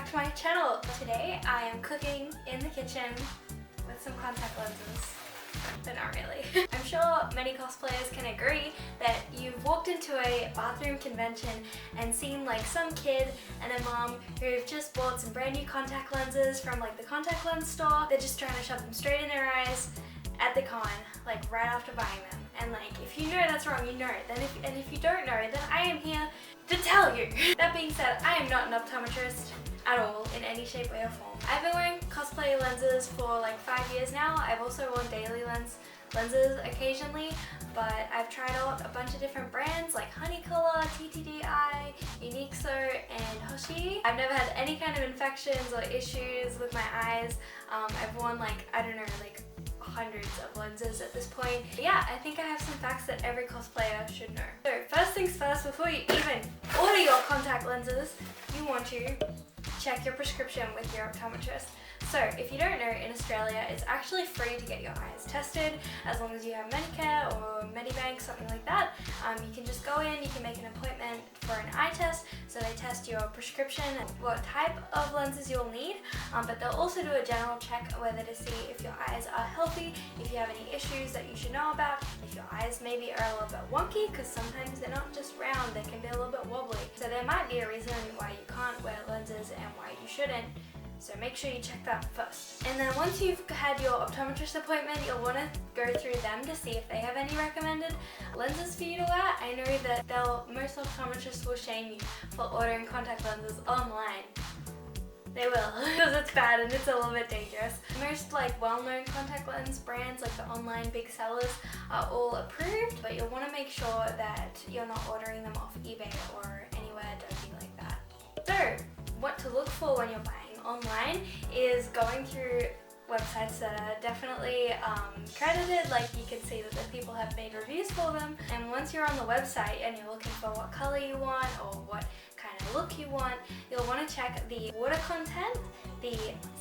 back to my channel. Today I am cooking in the kitchen with some contact lenses, but not really. I'm sure many cosplayers can agree that you've walked into a bathroom convention and seen like some kid and a mom who've just bought some brand new contact lenses from like the contact lens store. They're just trying to shove them straight in their eyes at the con, like right after buying them. And like, if you know that's wrong, you know it. And if you don't know, then I am here to tell you. That being said, I am not an optometrist at all in any shape, way or form. I've been wearing cosplay lenses for like 5 years now. I've also worn daily lenses occasionally, but I've tried out a bunch of different brands like Honeycolor, TTDI, Uniqueso, and Hoshi. I've never had any kind of infections or issues with my eyes. I've worn like, I don't know, like hundreds of lenses at this point. But yeah, I think I have some facts that every cosplayer should know. So first things first, before you even order your contact lenses, you want to check your prescription with your optometrist. So if you don't know, in Australia it's actually free to get your eyes tested as long as you have Medicare or Medibank, something like that. You can just go in, you can make an appointment for an eye test. So they test your prescription, what type of lenses you'll need, but they'll also do a general check whether to see if your eyes are healthy, if you have any issues that you should know about, if your eyes maybe are a little bit wonky, because sometimes they're not just round, they can be a little bit wobbly. So there might be a reason why you can't wear lenses and why you shouldn't. So make sure you check that first. And then once you've had your optometrist appointment, you'll want to go through them to see if they have any recommended lenses for you to wear. I know that most optometrists will shame you for ordering contact lenses online. They will, because it's bad and it's a little bit dangerous. Most like well-known contact lens brands, like the online big sellers, are all approved, but you'll want to make sure that you're not ordering them off eBay or anywhere dodgy like that. So, what to look for when you're buying online is going through websites that are definitely credited, like you can see that the people have made reviews for them. And once you're on the website and you're looking for what color you want or what kind of look you want, you'll want to check the water content, the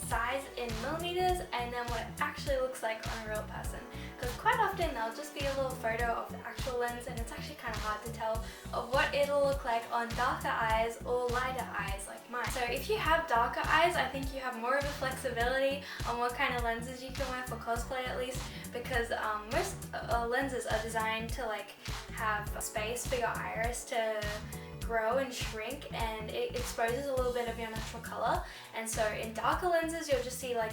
size in millimeters, and then what it actually looks like on a real person. Because quite often there'll just be a little photo of the actual lens and it's actually kind of hard to tell of what it'll look like on darker eyes or lighter eyes like mine. So if you have darker eyes, I think you have more of a flexibility on what kind of lenses you can wear for cosplay at least, because most lenses are designed to like have space for your iris to grow and shrink, and it exposes a little bit of your natural color. And so in darker lenses you'll just see like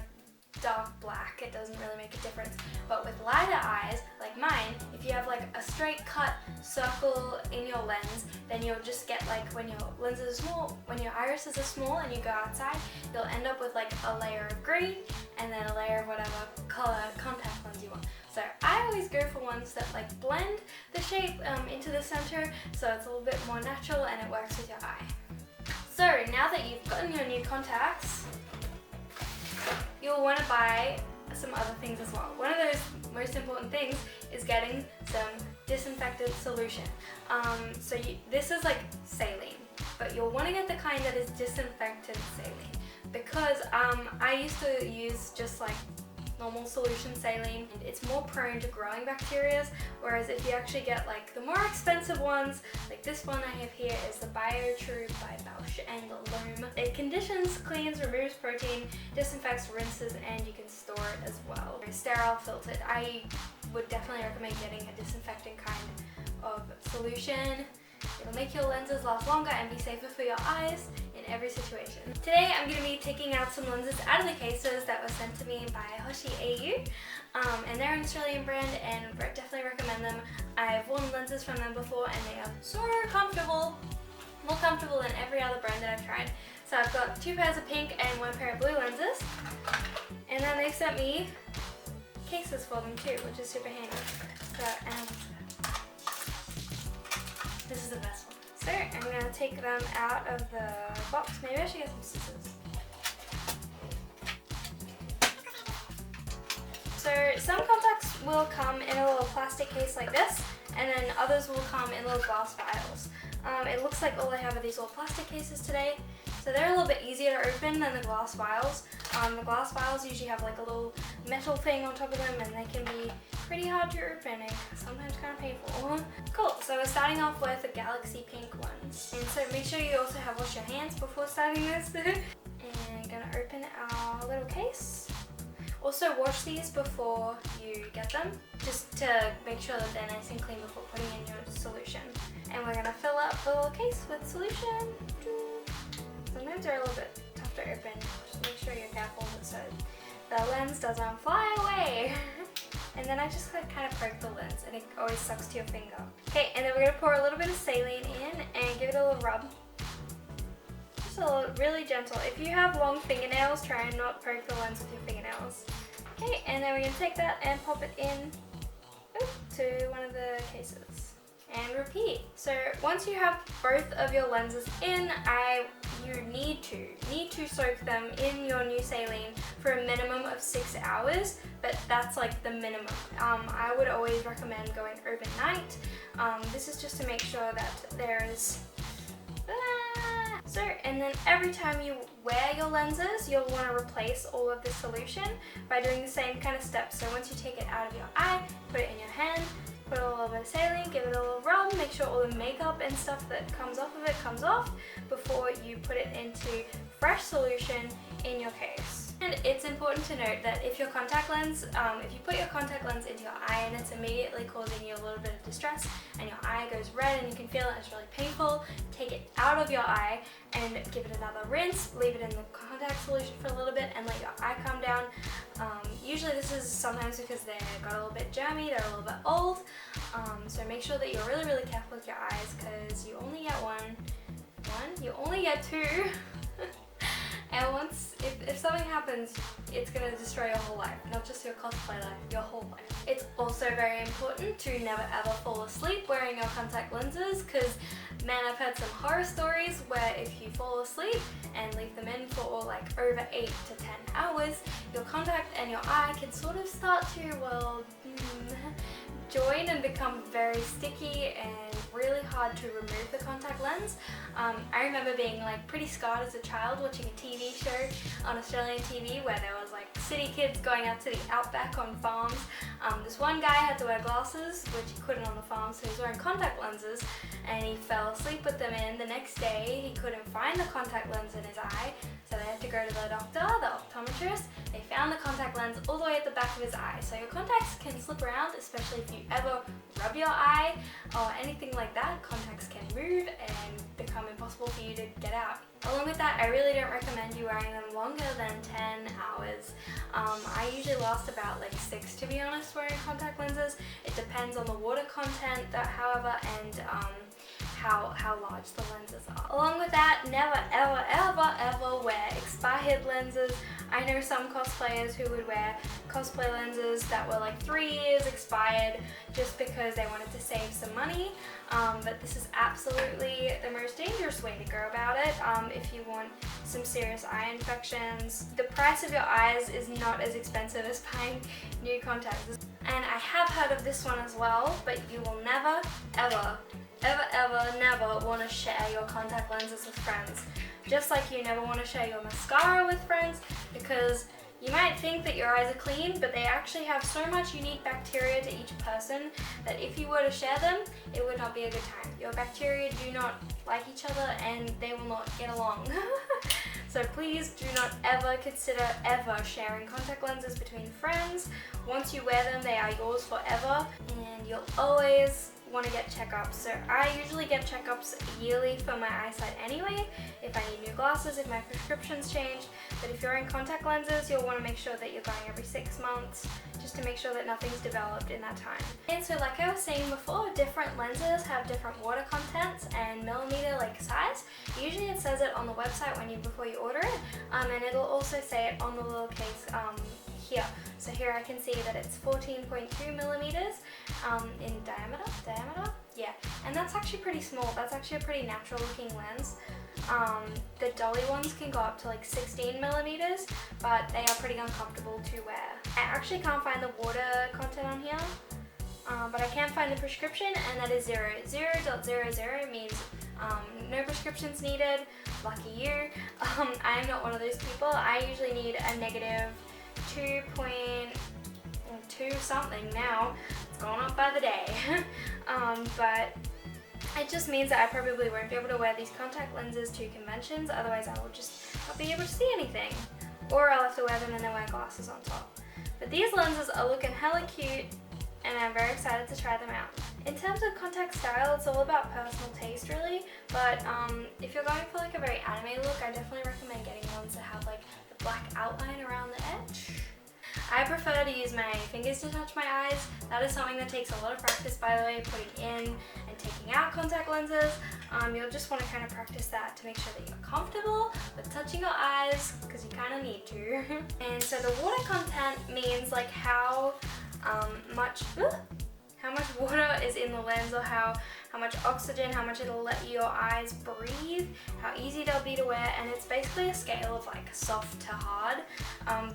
dark black, it doesn't really make a difference. But with lighter eyes like mine, if you have like a straight cut circle in your lens, then you'll just get like, when your lenses are small, when your irises are small and you go outside, you'll end up with like a layer of green and then a layer of whatever color contact lens you want. So I always go for ones that like blend the shape into the center, so it's a little bit more natural and it works with your eye. So now that you've gotten your new contacts, you'll want to buy some other things as well. One of those most important things is getting some disinfectant solution. This is like saline, but you'll want to get the kind that is disinfectant saline, because I used to use just like normal solution saline, and it's more prone to growing bacteria, whereas if you actually get like the more expensive ones, like this one I have here is the BioTrue by Bausch and Lomb. It conditions, cleans, removes protein, disinfects, rinses, and you can store it as well. Sterile filtered. I would definitely recommend getting a disinfecting kind of solution. It'll make your lenses last longer and be safer for your eyes in every situation. Today I'm going to be taking out some lenses out of the cases that were sent to me by Hoshi AU, and they're an Australian brand and definitely recommend them. I've worn lenses from them before and they are so comfortable, more comfortable than every other brand that I've tried. So I've got 2 pairs of pink and 1 pair of blue lenses, and then they sent me cases for them too, which is super handy. So, this is the best one. So I'm going to take them out of the box. Maybe I should get some scissors. So some contacts will come in a little plastic case like this, and then others will come in little glass vials. It looks like all I have are these little plastic cases today. So they're a little bit easier to open than the glass vials. The glass vials usually have like a little metal thing on top of them, and they can be pretty hard to open and sometimes kind of painful. Cool, so we're starting off with the Galaxy Pink ones. And so make sure you also have washed your hands before starting this. And gonna open our little case. Also wash these before you get them, just to make sure that they're nice and clean before putting in your solution. And we're gonna fill up the little case with solution. Sometimes they're a little bit tough to open, just make sure you're careful so the lens doesn't fly away. And then I just kind of poke the lens and it always sucks to your finger. Okay, and then we're gonna pour a little bit of saline in and give it a little rub. Just a little, really gentle. If you have long fingernails, try and not poke the lens with your fingernails. Okay, and then we're gonna take that and pop it in to one of the cases. And repeat. So once you have both of your lenses in, you need to soak them in your new saline for a minimum of 6 hours, but that's like the minimum. I would always recommend going overnight. This is just to make sure that there's and then every time you wear your lenses, you'll want to replace all of the solution by doing the same kind of steps. So once you take it out of your eye, put it in your hand, put a little bit of saline, give it a little rub, make sure all the makeup and stuff that comes off of it comes off before you put it into fresh solution in your case. And it's important to note that if your contact lens, if you put your contact lens into your eye and it's immediately causing you a little bit of distress and your eye goes red and you can feel it and it's really painful, take it out of your eye and give it another rinse, leave it in the contact solution for a little bit and let your eye calm down. Usually this is sometimes because they got a little bit germy, they're a little bit old, so make sure that you're really careful with your eyes because you only get you only get two. And once, if something happens, it's going to destroy your whole life, not just your cosplay life, your whole life. It's also very important to never ever fall asleep wearing your contact lenses because, man, I've heard some horror stories where if you fall asleep and leave them in for like over 8 to 10 hours, your contact and your eye can sort of start to, well, join and become very sticky and really hard to remove the contact lens. I remember being like pretty scarred as a child watching a TV show on Australian TV where there was like city kids going out to the outback on farms. This one guy had to wear glasses, which he couldn't on the farm, so he was wearing contact lenses and he fell asleep with them in. The next day he couldn't find the contact lens in his eye, so they had to go to the doctor, the optometrist. They found the contact lens all the way at the back of his eye. So your contacts can slip around, especially if you ever rub your eye or anything like that. Contacts can move and become impossible for you to get out. Along with that, I really don't recommend you wearing them longer than 10 hours. I usually last about like 6 to be honest wearing contact lenses. It depends on the water content, however, and how large the lenses are. Along with that, never ever wear expired lenses. I know some cosplayers who would wear cosplay lenses that were like 3 years expired just because they wanted to save some money, but this is absolutely the most dangerous way to go about it if you want some serious eye infections. The price of your eyes is not as expensive as buying new contacts. And I have heard of this one as well, but you will never want to share your contact lenses with friends. Just like you never want to share your mascara with friends, because you might think that your eyes are clean, but they actually have so much unique bacteria to each person that if you were to share them, it would not be a good time. Your bacteria do not like each other and they will not get along. So please do not ever consider ever sharing contact lenses between friends. Once you wear them, they are yours forever and you'll always want to get checkups. So I usually get checkups yearly for my eyesight anyway, if I need new glasses, if my prescription's changed. But if you're wearing contact lenses, you'll want to make sure that you're going every 6 months just to make sure that nothing's developed in that time. And so like I was saying before, different lenses have different water contents and millimeter like size. Usually it says it on the website before you order it, and it'll also say it on the little case here. So here I can see that it's 14.2 millimeters in diameter, yeah, and that's actually pretty small. That's actually a pretty natural looking lens. The dolly ones can go up to like 16 millimeters, but they are pretty uncomfortable to wear. I actually can't find the water content on here, but I can find the prescription, and that is 0. 0.00 means no prescriptions needed. Lucky you. I am not one of those people. I usually need a negative 2.2 something now. It's gone up by the day. But It just means that I probably won't be able to wear these contact lenses to conventions, otherwise I will just not be able to see anything. Or I'll have to wear them and then wear glasses on top. But these lenses are looking hella cute and I'm very excited to try them out. In terms of contact style, it's all about personal taste really, but if you're going for like a very anime look, I definitely recommend getting ones that have like the black outline around the edge. I prefer to use my fingers to touch my eyes. That is something that takes a lot of practice, by the way, putting in and taking out contact lenses. You'll just want to kind of practice that to make sure that you're comfortable with touching your eyes, because you kind of need to. And so the water content means like how much water is in the lens, or how much oxygen, how much it'll let your eyes breathe, how easy they'll be to wear, and it's basically a scale of like soft to hard.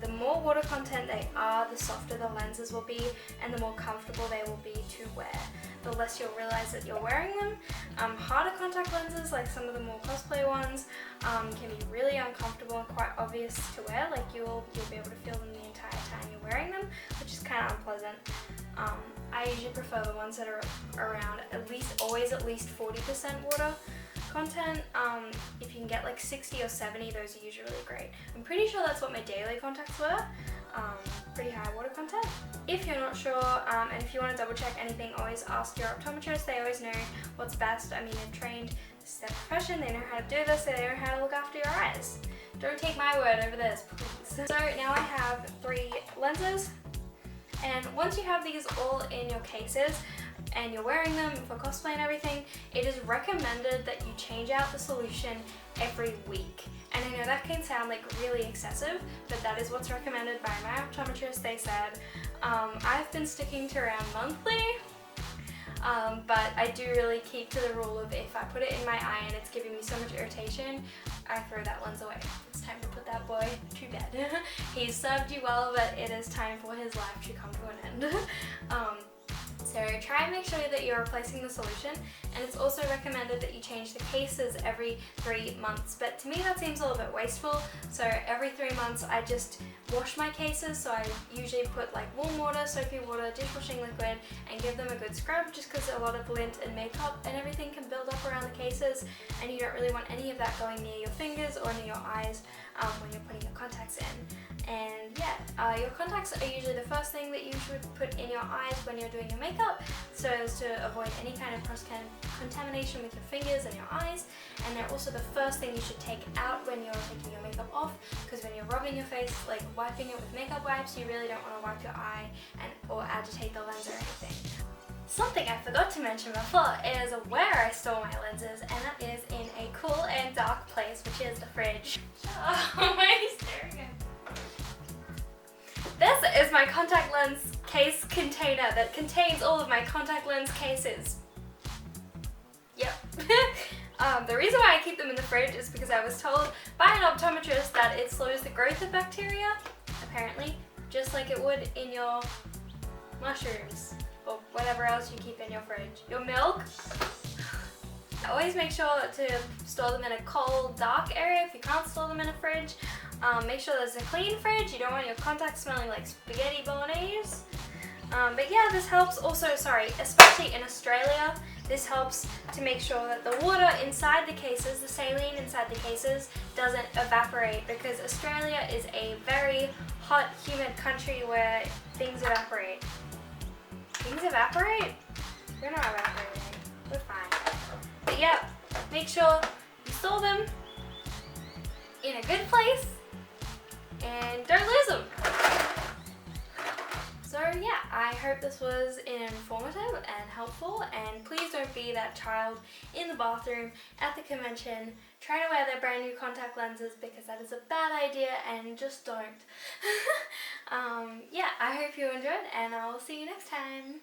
The more water content they are, the softer the lenses will be and the more comfortable they will be to wear. The less you'll realize that you're wearing them. Harder contact lenses, like some of the more cosplay ones, can be really uncomfortable and quite obvious to wear. Like you'll be able to feel them the entire time you're wearing them, which is kind of unpleasant. I usually prefer the ones that are around always at least 40% water content. If you can get like 60 or 70, those are usually really great. I'm pretty sure that's what my daily contacts were. Pretty high water content. If you're not sure, and if you want to double check anything, always ask your optometrist. They always know what's best. I mean, they're trained, this is their profession, they know how to do this, they know how to look after your eyes. Don't take my word over this, please. So now I have 3 lenses, and once you have these all in your cases and you're wearing them for cosplay and everything, it is recommended that you change out the solution every week. And I know that can sound like really excessive, but that is what's recommended by my optometrist. They said I've been sticking to around monthly, but I do really keep to the rule of if I put it in my eye and it's giving me so much irritation, I throw that lens away. It's time to put that boy to bed. He's served you well, but it is time for his life to come to an end. So try and make sure that you're replacing the solution, and it's also recommended that you change the cases every 3 months, but to me that seems a little bit wasteful. So every 3 months I just wash my cases, so I usually put like warm water, soapy water, dishwashing liquid, and give them a good scrub, just because a lot of lint and makeup and everything can build up around the cases, and you don't really want any of that going near your fingers or near your eyes when you're putting your contacts in. And yeah, your contacts are usually the first thing that you should put in your eyes when you're doing your makeup, so as to avoid any kind of cross-contamination with your fingers and your eyes. And they're also the first thing you should take out when you're taking your makeup off, because when you're rubbing your face, like wiping it with makeup wipes, you really don't want to wipe your eye or agitate the lens or anything. Something I forgot to mention before is where I store my lenses, and that is in a cool and dark place, which is the fridge. Oh, why are you staring at me? This is my contact lens case container that contains all of my contact lens cases. Yep. The reason why I keep them in the fridge is because I was told by an optometrist that it slows the growth of bacteria, apparently, just like it would in your mushrooms or whatever else you keep in your fridge. Your milk. Always make sure to store them in a cold, dark area if you can't store them in a fridge. Make sure there's a clean fridge. You don't want your contacts smelling like spaghetti bolognese. But yeah, this helps also, especially in Australia, this helps to make sure that the water inside the cases, the saline inside the cases, doesn't evaporate, because Australia is a very hot, humid country where things evaporate. Things evaporate? They're not evaporating. We're fine. But yeah, make sure you store them in a good place and don't lose them. So yeah, I hope this was informative and helpful, and please don't be that child in the bathroom at the convention trying to wear their brand new contact lenses, because that is a bad idea, and just don't. Yeah, I hope you enjoyed, and I'll see you next time.